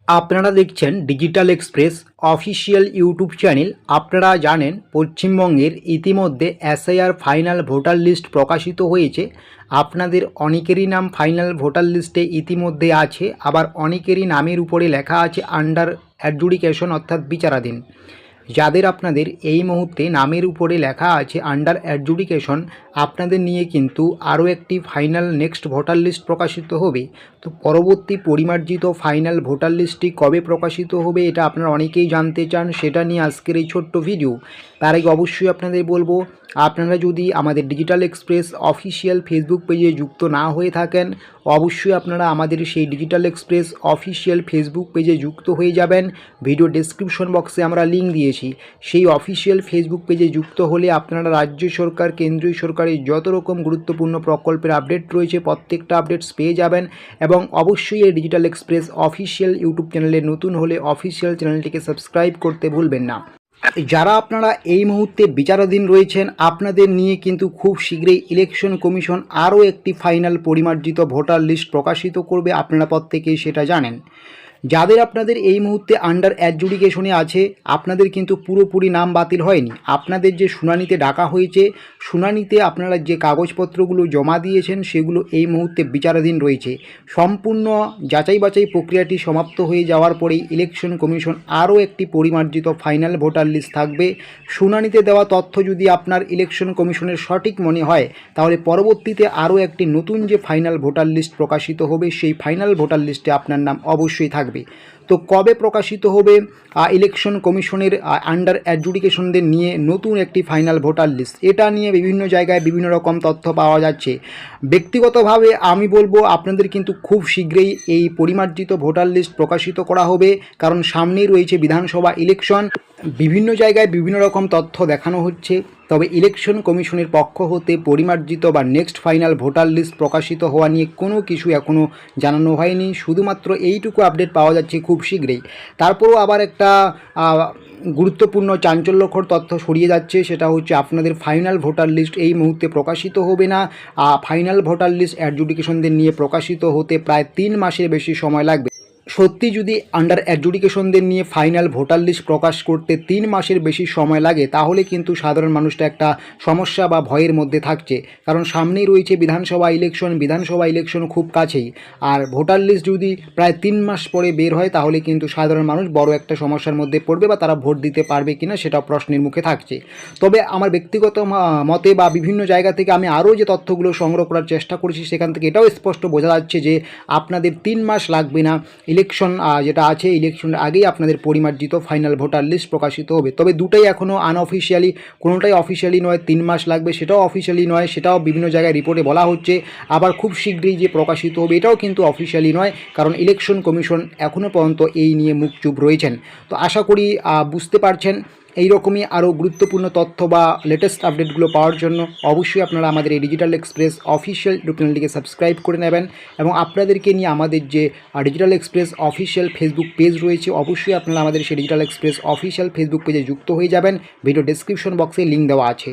আপনারা দেখছেন digital express official YouTube channel. আপনারা জানেন পশ্চিমবঙ্গের ইতিমধ্যে এসআইআর ফাইনাল ভোটার লিস্ট প্রকাশিত হয়েছে। আপনাদের অনেকেরই নাম ফাইনাল ভোটার লিস্টে ইতিমধ্যে আছে, আবার অনেকেরই নামের উপরে লেখা আছে আন্ডার অ্যাডজুডিকেশন অর্থাৎ বিচারাধীন। যাদের আপনাদের এই মুহূর্তে নামের উপরে লেখা আছে আন্ডার অ্যাডজুডিকেশন, আপনাদের নিয়ে কিন্তু আরও একটি ফাইনাল নেক্সট ভোটার লিস্ট প্রকাশিত হবে। তো পরবর্তী পরিমার্জিত ফাইনাল ভোটার লিস্টটি কবে প্রকাশিত হবে এটা আপনারা অনেকেই জানতে চান, সেটা নিয়ে আজকের এই ছোট্ট ভিডিও। তার আগে অবশ্যই আপনাদের বলবো, আপনারা যদি আমাদের ডিজিটাল এক্সপ্রেস অফিসিয়াল ফেসবুক পেজে যুক্ত না হয়ে থাকেন, অবশ্যই আপনারা আমাদের সেই ডিজিটাল এক্সপ্রেস অফিসিয়াল ফেসবুক পেজে যুক্ত হয়ে যাবেন। ভিডিও ডেসক্রিপশন বক্সে আমরা লিঙ্ক দিয়েছি। সেই অফিসিয়াল ফেসবুক পেজে যুক্ত হলে আপনারা রাজ্য সরকার, কেন্দ্রীয় সরকারের যত রকম গুরুত্বপূর্ণ প্রকল্পের আপডেট রয়েছে প্রত্যেকটা আপডেটস পেয়ে যাবেন। এবং অবশ্যই এই ডিজিটাল এক্সপ্রেস অফিসিয়াল ইউটিউব চ্যানেলে নতুন হলে অফিসিয়াল চ্যানেলটিকে সাবস্ক্রাইব করতে ভুলবেন না। যারা আপনারা এই মুহূর্তে বিচারাধীন রয়েছেন, আপনাদের নিয়ে কিন্তু খুব শীঘ্রই ইলেকশন কমিশন আরও একটি ফাইনাল পরিমার্জিত ভোটার লিস্ট প্রকাশিত করবে, আপনারা প্রত্যেকেই সেটা জানেন। যাদের আপনাদের এই মুহূর্তে আন্ডার অ্যাডজুডিকেশনে আছে, আপনাদের কিন্তু পুরোপুরি নাম বাতিল হয়নি। আপনাদের যে শুনানিতে ডাকা হয়েছে, শুনানিতে আপনারা যে কাগজপত্রগুলো জমা দিয়েছেন সেগুলো এই মুহূর্তে বিচারাধীন রয়েছে। সম্পূর্ণ যাচাই বাছাই প্রক্রিয়াটি সমাপ্ত হয়ে যাওয়ার পরেই ইলেকশন কমিশন আরও একটি পরিমার্জিত ফাইনাল ভোটার লিস্ট থাকবে। শুনানিতে দেওয়া তথ্য যদি আপনার ইলেকশন কমিশনের সঠিক মনে হয়, তাহলে পরবর্তীতে আরও একটি নতুন যে ফাইনাল ভোটার লিস্ট প্রকাশিত হবে, সেই ফাইনাল ভোটার লিস্টে আপনার নাম অবশ্যই থাকবে। তো কবে প্রকাশিত হবে ইলেকশন কমিশনের আন্ডার অ্যাডজুডিকেশনদের নিয়ে নতুন একটি ফাইনাল ভোটার লিস্ট, এটা নিয়ে বিভিন্ন জায়গায় বিভিন্ন রকম তথ্য পাওয়া যাচ্ছে। ব্যক্তিগতভাবে আমি বলবো আপনাদের কিন্তু খুব শীঘ্রই এই পরিমার্জিত ভোটার লিস্ট প্রকাশিত করা হবে, কারণ সামনেই রয়েছে বিধানসভা ইলেকশন। বিভিন্ন জায়গায় বিভিন্ন রকম তথ্য দেখানো হচ্ছে, তবে ইলেকশন কমিশনের পক্ষ হতে পরিমার্জিত বা নেক্সট ফাইনাল ভোটার লিস্ট প্রকাশিত হওয়া নিয়ে কোনো কিছু এখনও জানানো হয়নি। শুধুমাত্র এইটুকু আপডেট পাওয়া যাচ্ছে খুব শীঘ্রই। তারপরও আবার একটা গুরুত্বপূর্ণ চাঞ্চল্যকর তথ্য ছড়িয়ে যাচ্ছে, সেটা হচ্ছে আপনাদের ফাইনাল ভোটার লিস্ট এই মুহূর্তে প্রকাশিত হবে না। ফাইনাল ভোটার লিস্ট অ্যাডজুডিকেশনদের নিয়ে প্রকাশিত হতে প্রায় 3 মাসের বেশি সময় লাগবে। সত্যি যদি আন্ডার অ্যাডজুডিকেশনদের নিয়ে ফাইনাল ভোটার লিস্ট প্রকাশ করতে 3 মাসের বেশি সময় লাগে, তাহলে কিন্তু সাধারণ মানুষটা একটা সমস্যা বা ভয়ের মধ্যে থাকছে। কারণ সামনেই রয়েছে বিধানসভা ইলেকশন খুব কাছেই। আর ভোটার লিস্ট যদি প্রায় 3 মাস পরে বের হয়, তাহলে কিন্তু সাধারণ মানুষ বড় একটা সমস্যার মধ্যে পড়বে, বা তারা ভোট দিতে পারবে কিনা সেটা প্রশ্নের মুখে থাকছে। তবে আমার ব্যক্তিগত মতে বা বিভিন্ন জায়গা থেকে আমি আরও যে তথ্যগুলো সংগ্রহ করার চেষ্টা করেছি, সেখান থেকে এটাও স্পষ্ট বোঝা যাচ্ছে যে আপনাদের 3 মাস লাগবে না। ইলেকশন যেটা আছে, ইলেকশনের আগেই আপনাদের পরিমার্জিত ফাইনাল ভোটার লিস্ট প্রকাশিত হবে। তবে দুটাই এখনও আনঅফিসিয়ালি, কোনোটাই অফিসিয়ালি নয়। 3 মাস লাগবে সেটাও অফিসিয়ালি নয়, সেটাও বিভিন্ন জায়গায় রিপোর্টে বলা হচ্ছে। আবার খুব শীঘ্রই যে প্রকাশিত হবে এটাও কিন্তু অফিসিয়ালি নয়, কারণ ইলেকশন কমিশন এখনও পর্যন্ত এই নিয়ে মুখ চুপ রয়েছেন। তো আশা করি বুঝতে পারছেন। এইরকমই আরও গুরুত্বপূর্ণ তথ্য বা লেটেস্ট আপডেটগুলো পাওয়ার জন্য অবশ্যই আপনারা আমাদের এই ডিজিটাল এক্সপ্রেস অফিসিয়াল ইউটিউব চ্যানেলটিকে সাবস্ক্রাইব করে নেবেন। এবং আপনাদেরকে নিয়ে আমাদের যে digital express official Facebook page রয়েছে, অবশ্যই আপনারা আমাদের সেই ডিজিটাল এক্সপ্রেস অফিসিয়াল ফেসবুক পেজে যুক্ত হয়ে যাবেন। ভিডিও ডেসক্রিপশন বক্সে লিঙ্ক দেওয়া আছে।